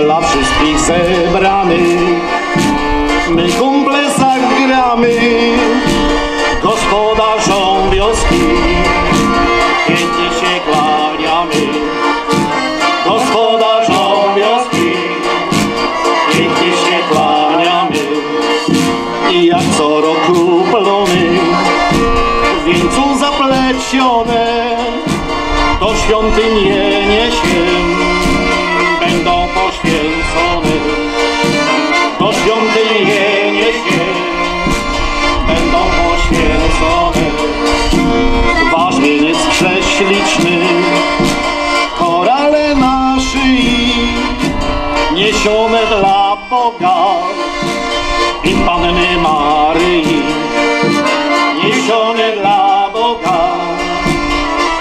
dla wszystkich zebranych. My kumple zagramy gospodarzom wioski, pięknie się kłaniamy. Gospodarzom wioski, pięknie się kłaniamy. I jak co roku plony w wieńcu zaplecione do świątynie niesie będą poświęcone. Do świątyni niesie będą poświęcone. Wasz wieniec prześliczny, korale na szyi, niesione dla Boga i Panny Maryi. Niesione dla Boga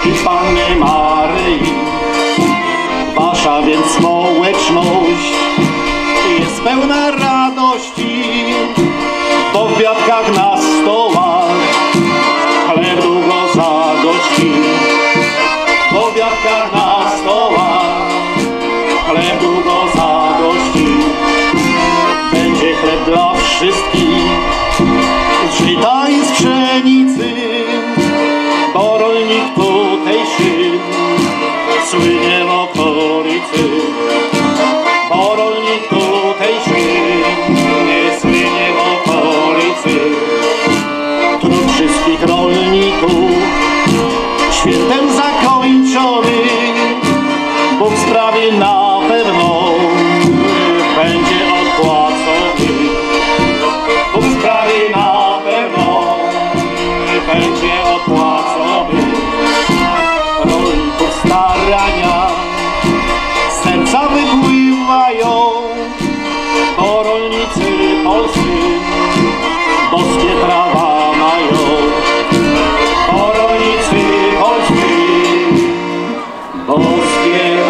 i Panny Maryi. Wasza więc społeczność jest pełna radości, bo w kwiatkach na stołach chleb długo zagości. Bo w kwiatkach na stołach chleb długo zagości. Będzie chleb dla wszystkich z żyta i z pszenicy, bo rolnik tutejszy słynie w okolicy. Bo rolnik tutejszy nie słynie w okolicy. Trud wszystkich rolników świętem zakończony, Bóg sprawi na pewno będzie odpłacony. Bóg sprawi na pewno będzie odpłacony. Rolników starania serca wypływają, bo rolnicy polscy boskie prawa mają. Bo rolnicy polscy boskie